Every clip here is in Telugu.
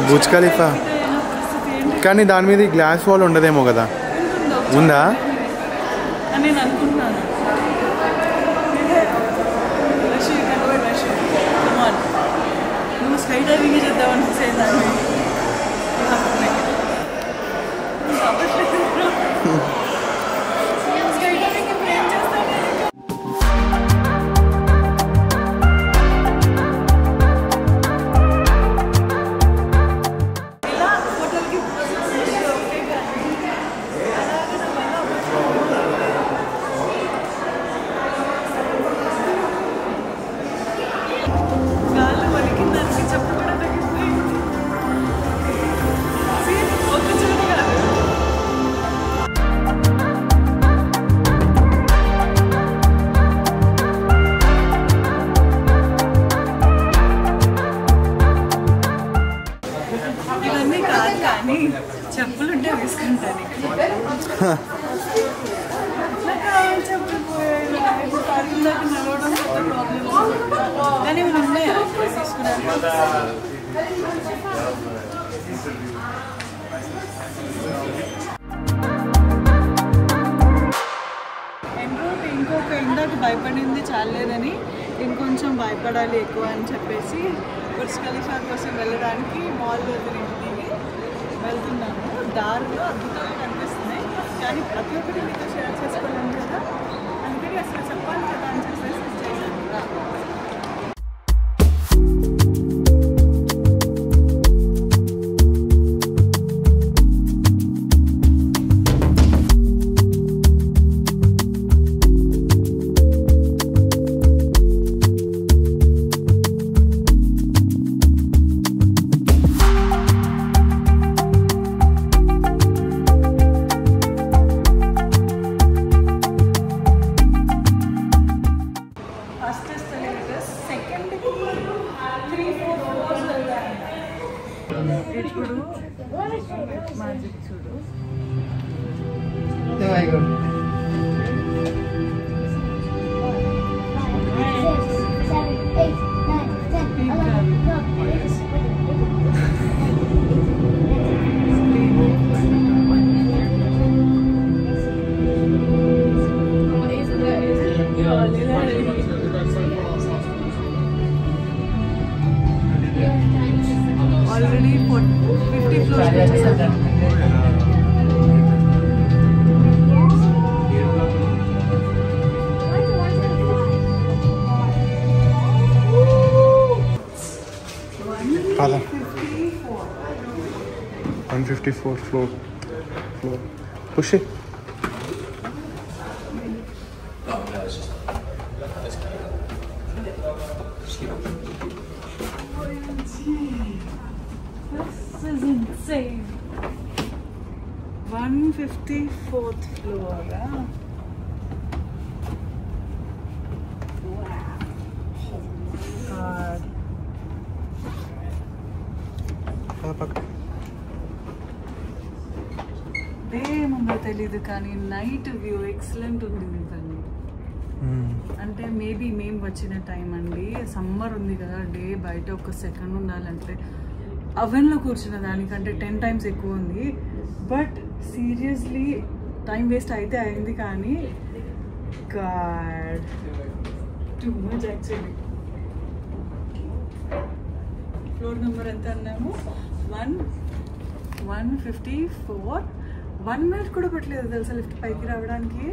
బుర్జ్ ఖలీఫా కానీ దాని మీద గ్లాస్ వాల్ ఉండదేమో కదా, ఉందా అని నేను అనుకుంటున్నాను. నువ్వు స్కై డ్రైవింగ్ చేద్దామని దాన్ని చెప్పులుంటే వేసుకుంటాను. నడవడం కానీ ఇవి ఉన్నాయా తీసుకున్నాను. ఇంకొక ఇందాక భయపడింది చాలేదని ఇంకొంచెం భయపడాలి ఎక్కువ అని చెప్పేసి బుర్జ్ ఖలీఫా కోసం వెళ్ళడానికి మాల్ వెళ్తున్నాము. దారిలో అద్భుతాలు కనిపిస్తున్నాయి కానీ ప్రతి ఒక్కటి మీతో షేర్ చేసుకోలేము కదా, అందుకని అసలు చెప్పాలి కదా అని చెప్పేసి చేశాను. ఇప్పుడు మ్యాజిక్ చూడు. ఆల్రెడీ 50 ఫ్లోర్స్ వచ్చేసారు. Father. 154 floor. Push it. This is insane. 154th floor. Wow. God. ఏముందో తెలీదు కానీ నైట్ వ్యూ ఎక్సలెంట్ ఉంది తల్లి. అంటే మేబీ మేము వచ్చిన టైం అండి, సమ్మర్ ఉంది కదా, డే బయట ఒక సెకండ్ ఉండాలంటే అవెన్లో కూర్చున్న దానికంటే 10 times ఎక్కువ ఉంది. బట్ సీరియస్లీ టైం వేస్ట్ అయితే అయింది కానీ God too much actually. Floor number ఎంత అన్నాము 154. 1 minute కూడా పట్టలేదు తెలుసా లిఫ్ట్ పైకి రావడానికి.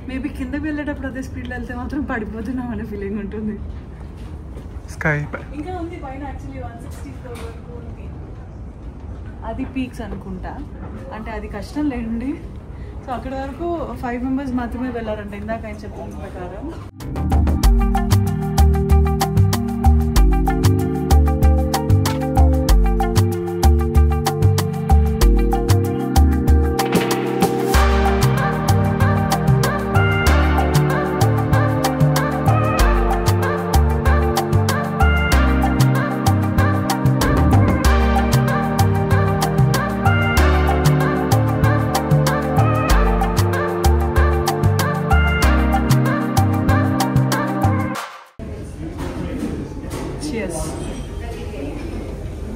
మేబీ కిందకి వెళ్ళేటప్పుడు అదే స్పీడ్లో వెళ్తే మాత్రం పడిపోతున్నాం అనే ఫీలింగ్ ఉంటుంది. స్కై ఇంకా ఉంది పైన యాక్చువల్లీ 164 వరకు ఉంది. అది పీక్స్ అనుకుంటా, అంటే అది కష్టం లేండి. సో అక్కడ వరకు 5 members మాత్రమే వెళ్ళారంట ఇందాక ఆయన చెప్పిన ప్రకారం.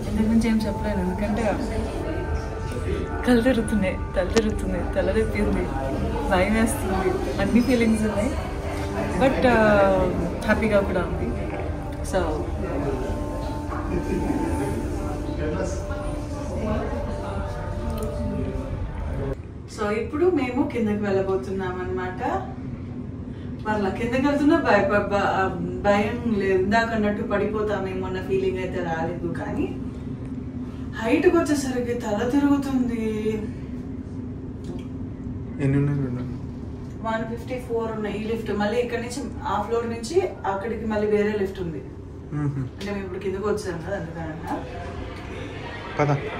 ఇంతకు నుంచి ఏం చెప్పలేను, ఎందుకంటే కళ్ళు తిరుగుతున్నాయి, తల తిప్పింది, భయం వేస్తుంది, అన్ని ఫీలింగ్స్ ఉన్నాయి. బట్ హ్యాపీగా కూడా ఉంది. సో ఇప్పుడు మేము కిందకి వెళ్ళబోతున్నాం అన్నమాట. మరలా కిందకి వెళ్తున్నా భయం లేదు, ఇందాక అన్నట్టు పడిపోతామేమో అన్న ఫీలింగ్ అయితే రాలేదు. కానీ హైట్కి వచ్చేసరికి తల తిరుగుతుంది. 154 ఉన్నాయి ఈ లిఫ్ట్. మళ్ళీ ఇక్కడ నుంచి ఆ ఫ్లోర్ నుంచి అక్కడికి మళ్ళీ వేరే లిఫ్ట్ ఉంది. అంటే మేము ఇప్పుడు కిందకి వచ్చాం కదా అందుకనంట.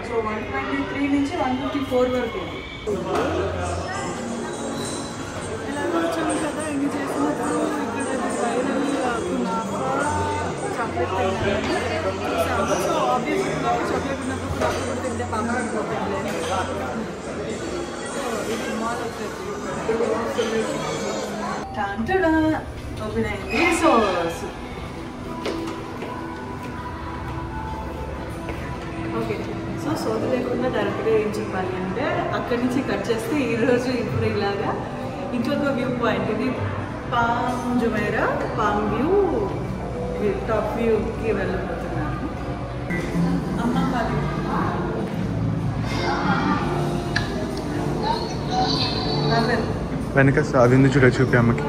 సో 123 నుంచి 154 వరకు ఉంది. ఎలాగో వచ్చాము కదా, ఎన్ని చేసినప్పుడు ఇక్కడ చాక్లెట్ తిన్నాను. సో ఆబ్వియస్లీ చాక్లెట్ ఉన్నప్పుడు కూడా తింటే పాప అయిపోతుంది. ఇది మాల్ వచ్చేసి ఓపెన్ అయింది. సో ఓకే, సో సోది లేకుండా డైరెక్ట్గా ఏం చెప్పాలి అంటే అక్కడి నుంచి కట్ చేస్తే ఈరోజు ఇప్పుడు ఇలాగా ఇంకొక వ్యూ పాయింట్, ఇది palm Jumeirah palm view top వ్యూకి వెళ్ళబోతున్నాను. అమ్మ కాదు వెనక అది ఉంది చూడ, చూపి అమ్మకి.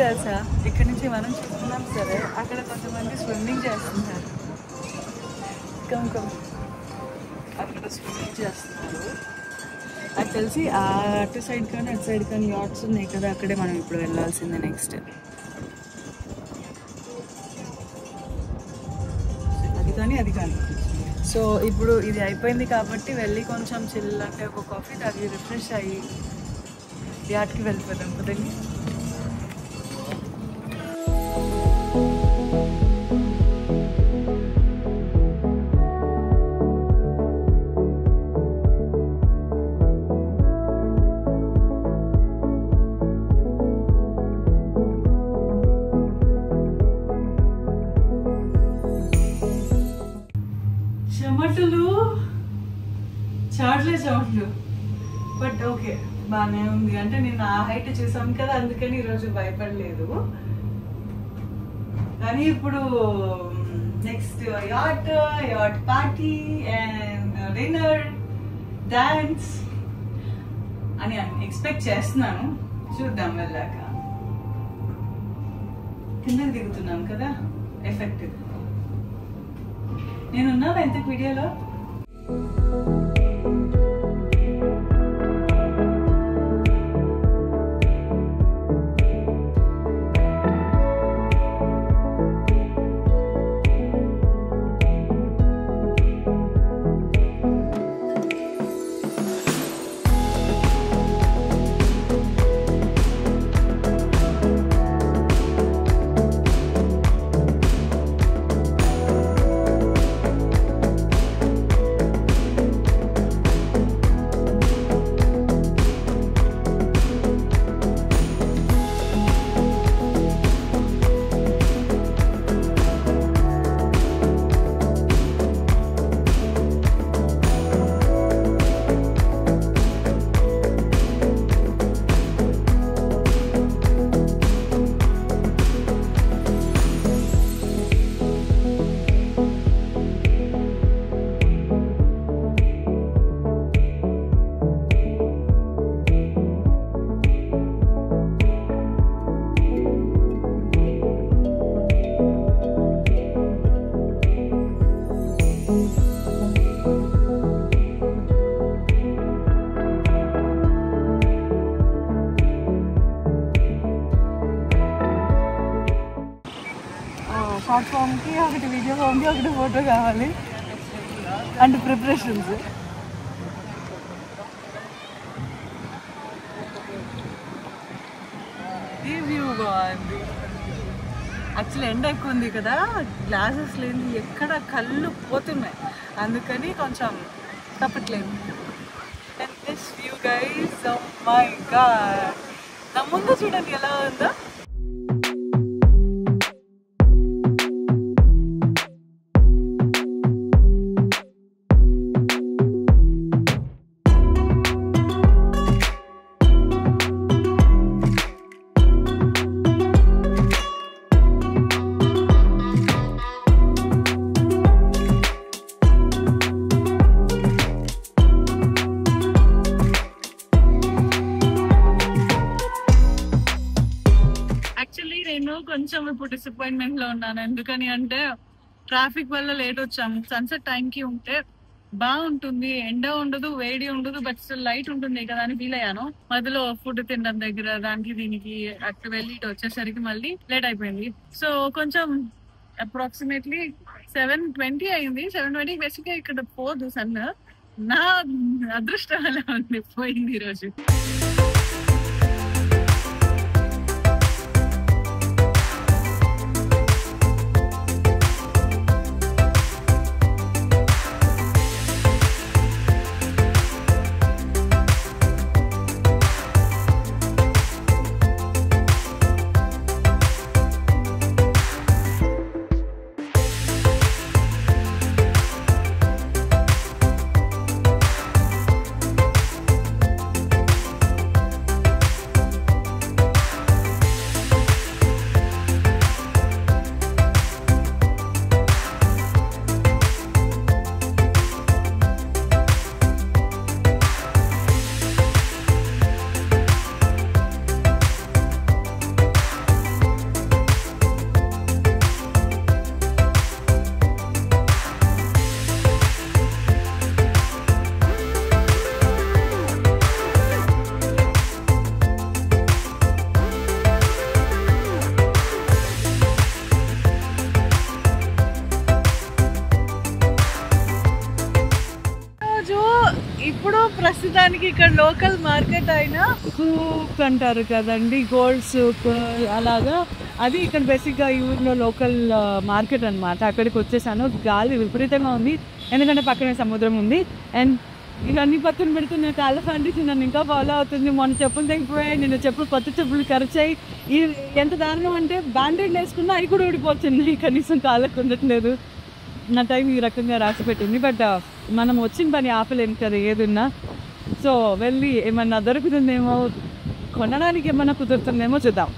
తెలుసా, ఇక్కడ నుంచి మనం చూస్తున్నాం సరే, అక్కడ కొంతమంది స్విమ్మింగ్ చేస్తున్నారు. అక్కడ స్విమ్మింగ్ చేస్తున్నారు. అది తెలిసి అటు సైడ్ కానీ అటు సైడ్ కానీ యాట్స్ ఉన్నాయి కదా, అక్కడే మనం ఇప్పుడు వెళ్ళాల్సిందే నెక్స్ట్. అది కానీ అది కానీ. సో ఇప్పుడు ఇది అయిపోయింది కాబట్టి వెళ్ళి కొంచెం చిల్ అంటే ఒక కాఫీ తాగి రిఫ్రెష్ అయ్యి యాడ్కి వెళ్ళిపోదాం కదండి. చెమటలు చాట్లే బట్ ఓకే బాగానే ఉంది. అంటే నేను ఆ హైట్ చూసాను కదా, అందుకని ఈరోజు భయపడలేదు. కానీ ఇప్పుడు next at party and dinner dance అని ఎక్స్పెక్ట్ చేస్తున్నాను. చూద్దాం వెళ్ళాక. కిందకి దిగుతున్నాం కదా, ఎఫెక్టివ్. నేనున్నాను ఎంత వీడియోలో. షార్ట్ ఫామ్కి ఒకటి, వీడియో ఫామ్కి ఒకటి ఫోటో కావాలి అండ్ ప్రిపరేషన్స్. ఈ వ్యూ బాగుంది. యాక్చువల్లీ ఎండ ఎక్కువ ఉంది కదా, గ్లాసెస్ లేని ఎక్కడ కళ్ళు పోతున్నాయి, అందుకని కొంచెం తప్పట్లేదు. And this view guys, oh my God, నా ముందు చూడండి ఎలా ఉందో. నేను కొంచెం ఇప్పుడు డిసప్పాయింట్మెంట్ లో ఉన్నాను. ఎందుకని అంటే ట్రాఫిక్ వల్ల లేట్ వచ్చాము. సన్సెట్ టైంకి ఉంటే బాగుంటుంది, ఎండ ఉండదు, వేడి ఉండదు, బట్ స్టిల్ లైట్ ఉంటుంది కదా అని ఫీల్ అయ్యాను. మధ్యలో ఫుడ్ తినడం దగ్గర దానికి దీనికి అక్కడ వెళ్ళి ఇటు వచ్చేసరికి మళ్ళీ లేట్ అయిపోయింది. సో కొంచెం అప్రాక్సిమేట్లీ 7:20 అయింది. 7:20 బేసిక్గా ఇక్కడ పోదు సన్. నా అదృష్టం అలా ఉంది, పోయింది ఈరోజు. ఇప్పుడు ప్రస్తుతానికి ఇక్కడ లోకల్ మార్కెట్ అయినా సూప్ అంటారు కదండి, గోల్డ్ సూప్ అలాగా, అది ఇక్కడ బేసిక్గా ఈ ఊరిలో లోకల్ మార్కెట్ అనమాట. అక్కడికి వచ్చేసాను. గాలి విపరీతంగా ఉంది ఎందుకంటే పక్కనే సముద్రం ఉంది. అండ్ ఇక అన్ని పక్కన పెడితే నేను కాళ్ళ ఫ్యాంటీసి నన్ను ఇంకా ఫాలో అవుతుంది. మొన్న చెప్పులు తెగిపోయాయి, నేను చెప్పులు కొత్త చెప్పులు ఖర్చాయి. ఈ ఎంత దారుణం అంటే బ్యాండేడ్ వేసుకున్నా అవి కూడా ఊడిపోతున్నాయి, కనీసం కాళ్ళకు ఉండట్లేదు. నా టైం ఈ రకంగా రాసి పెట్టింది. బట్ మనం వచ్చిన పని ఆపలేము కదా ఏదున్నా. సో వెళ్ళి ఏమన్నా దొరుకుతుందేమో, కొనడానికి ఏమన్నా కుదురుతుందేమో చూద్దాం.